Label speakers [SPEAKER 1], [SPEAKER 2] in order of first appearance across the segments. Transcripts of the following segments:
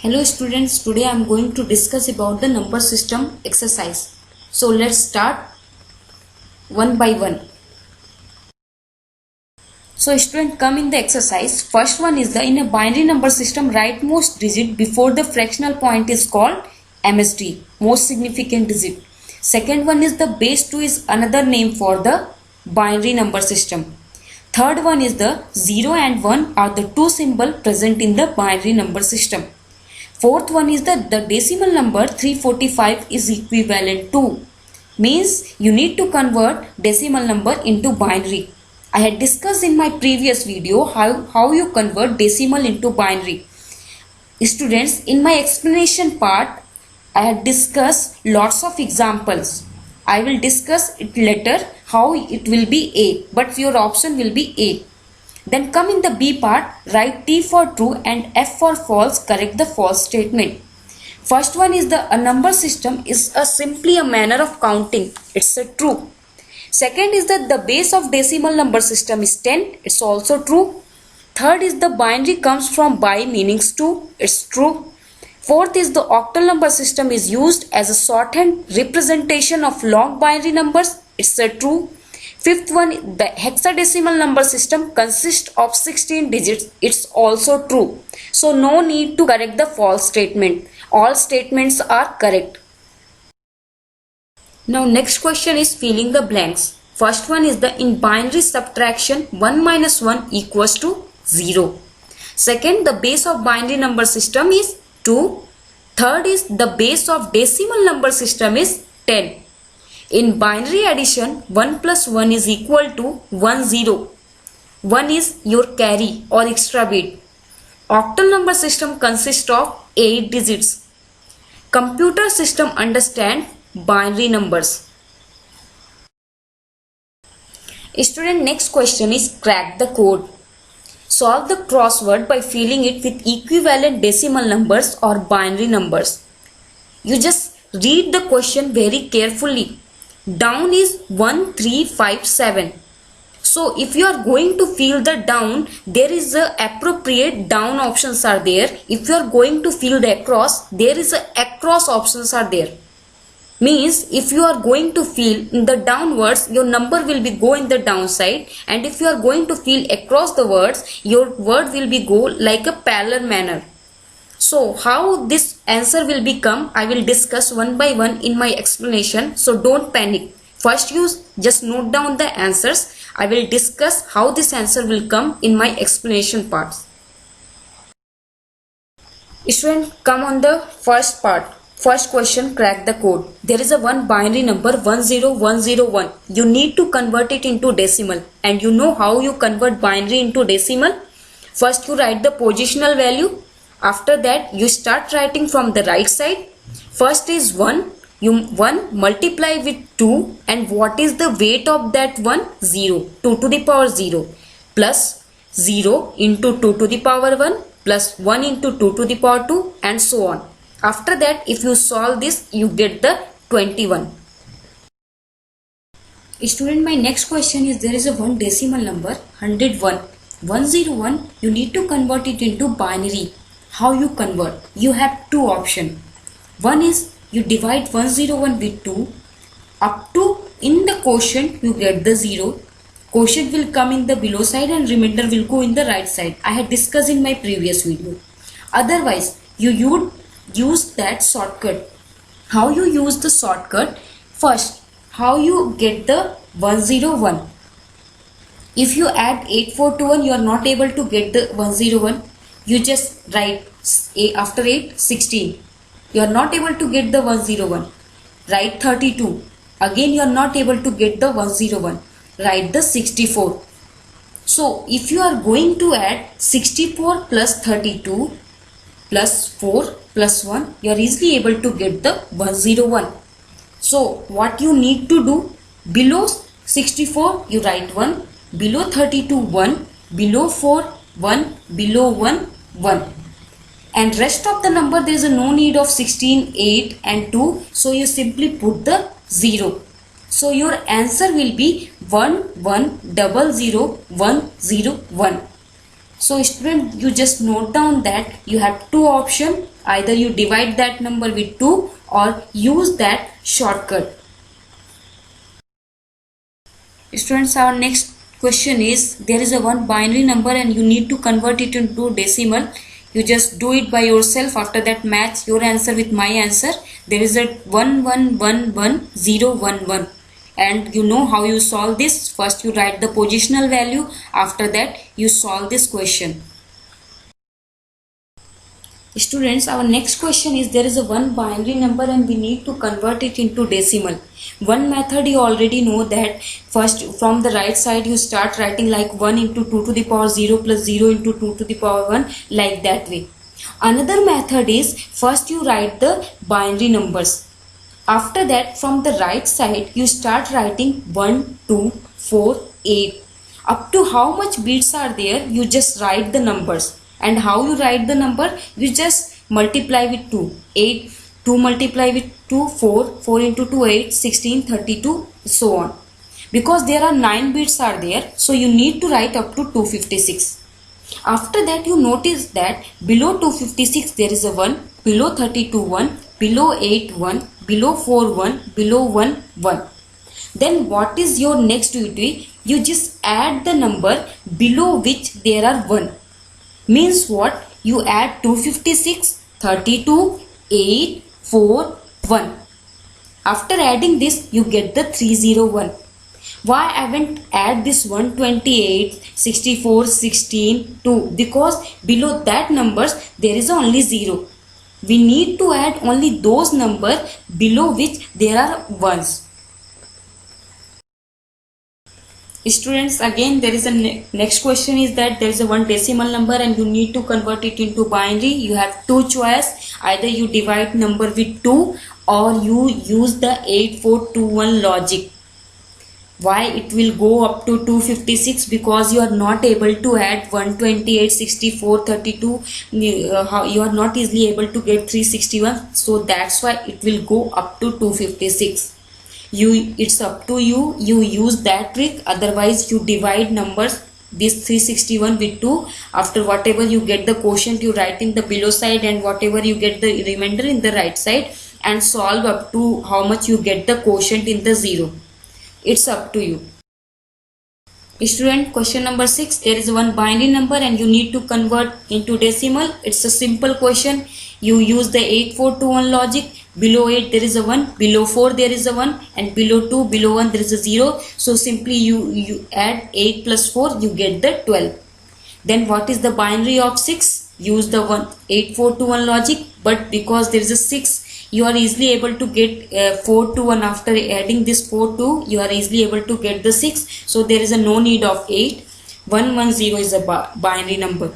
[SPEAKER 1] Hello students, today I am going to discuss about the number system exercise. So let's start one by one. So student, come in the exercise. First one is in a binary number system, rightmost digit before the fractional point is called MSD, most significant digit. Second one is the base 2 is another name for the binary number system. Third one is the 0 and 1 are the two symbols present in the binary number system. Fourth one is the decimal number 345 is equivalent to, means you need to convert decimal number into binary. I had discussed in my previous video how you convert decimal into binary. Students, in my explanation part, I had discussed lots of examples. I will discuss it later how it will be A, but your option will be A. Then come in the B part, write T for true and F for false, correct the false statement. First one is a number system is simply a manner of counting. It's a true. Second is that the base of decimal number system is 10. It's also true. Third is the binary comes from bi meanings 2. It's true. Fourth is the octal number system is used as a shorthand representation of long binary numbers. It's a true. Fifth one, the hexadecimal number system consists of 16 digits. It's also true. So no need to correct the false statement. All statements are correct. Now next question is filling the blanks. First one is in binary subtraction 1 minus 1 equals to 0. Second, the base of binary number system is 2. Third is the base of decimal number system is 10. In binary addition, 1 plus 1 is equal to 1 0. 1 is your carry or extra bit. Octal number system consists of 8 digits. Computer system understand binary numbers. Student, next question is crack the code. Solve the crossword by filling it with equivalent decimal numbers or binary numbers. You just read the question very carefully. Down is 1357. So if you are going to fill the down, there is a appropriate down options are there. If you are going to fill the across, there is a across options are there. Means if you are going to fill in the downwards, your number will be go in the downside, and if you are going to fill across the words, your word will be go like a parallel manner. So how this answer will become, I will discuss one by one in my explanation. So don't panic. First you just note down the answers. I will discuss how this answer will come in my explanation parts. Student, come on the first part. First question, crack the code. There is a one binary number 10101. You need to convert it into decimal. And you know how you convert binary into decimal? First you write the positional value. After that you start writing from the right side. First is 1. You 1 multiply with 2, and what is the weight of that 1? 0. 2 to the power 0 plus 0 into 2 to the power 1 plus 1 into 2 to the power 2 and so on. After that, if you solve this, you get the 21. Student, my next question is there is a one decimal number 101. 101, you need to convert it into binary. How you convert? You have two options. One is you divide 101 with 2. Up to in the quotient you get the 0. Quotient will come in the below side and remainder will go in the right side. I had discussed in my previous video. Otherwise, you would use that shortcut. How you use the shortcut? First, how you get the 101? If you add 8421, you are not able to get the 101. You just write after 8, 16. You are not able to get the 101. Write 32. Again you are not able to get the 101. Write the 64. So if you are going to add 64 plus 32 plus 4 plus 1, you are easily able to get the 101. So what you need to do, below 64 you write 1, below 32 1, below 4 1, below 1 1, and rest of the number there is no need of 16, 8 and 2, so you simply put the 0. So your answer will be 1100101. So student, you just note down that you have two options. Either you divide that number with 2 or use that shortcut. Students, our next question is, there is a one binary number and you need to convert it into decimal. You just do it by yourself. After that, match your answer with my answer. There is a 111011 and you know how you solve this. First you write the positional value. After that you solve this question. Students, our next question is, there is a one binary number and we need to convert it into decimal. One method you already know, that first from the right side you start writing like 1 into 2 to the power 0 plus 0 into 2 to the power 1, like that way. Another method is, first you write the binary numbers. After that, from the right side you start writing 1, 2, 4, 8. Up to how much bits are there, you just write the numbers. And how you write the number? You just multiply with 2. 8, 2 multiply with 2, 4, 4 into 2, 8, 16, 32, so on. Because there are 9 bits are there, so you need to write up to 256. After that, you notice that below 256 there is a 1, below 32 1, below 8 1, below 4 1, below 1 1. Then what is your next duty? You just add the number below which there are 1. Means what? You add 256, 32, 8, 4, 1. After adding this, you get the 301. Why I haven't add this 128, 64, 16, 2? Because below that numbers there is only 0. We need to add only those numbers below which there are ones. Students, again there is a next question is that there is a one decimal number and you need to convert it into binary. You have two choice. Either you divide number with 2 or you use the 8421 logic. Why it will go up to 256? Because you are not able to add 128, 64, 32. You are not easily able to get 361. So that's why it will go up to 256. It's up to you. You use that trick. Otherwise you divide numbers this 361 with 2. After whatever you get the quotient, you write in the below side, and whatever you get the remainder in the right side, and solve up to how much you get the quotient in the 0. It's up to you. Student, question number 6. There is one binary number and you need to convert into decimal. It's a simple question. You use the 8421 logic. Below 8 there is a 1, below 4 there is a 1, and below 2, below 1 there is a 0. So simply you add 8 plus 4, you get the 12. Then what is the binary of 6? Use the 8421 logic, but because there is a 6, you are easily able to get 4 to 1. After adding this 4 to, you are easily able to get the 6. So there is a no need of 8. 110 is a binary number.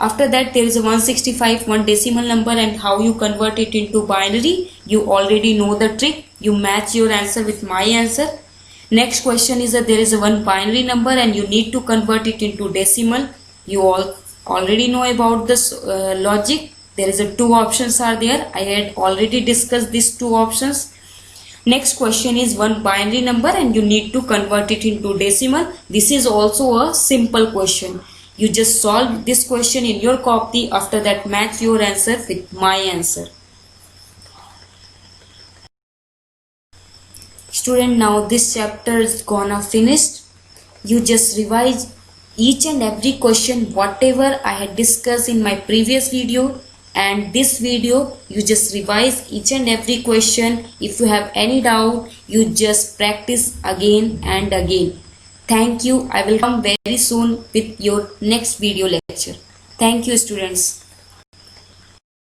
[SPEAKER 1] After that, there is a 165, one decimal number, and how you convert it into binary, you already know the trick. You match your answer with my answer. Next question is that there is a one binary number and you need to convert it into decimal. You all already know about this logic. There is a two options are there. I had already discussed these two options. Next question is one binary number and you need to convert it into decimal. This is also a simple question. You just solve this question in your copy. After that, match your answer with my answer. Student, now this chapter is gonna finished. You just revise each and every question whatever I had discussed in my previous video and this video. You just revise each and every question. If you have any doubt, you just practice again and again. Thank you. I will come very soon with your next video lecture. Thank you, students.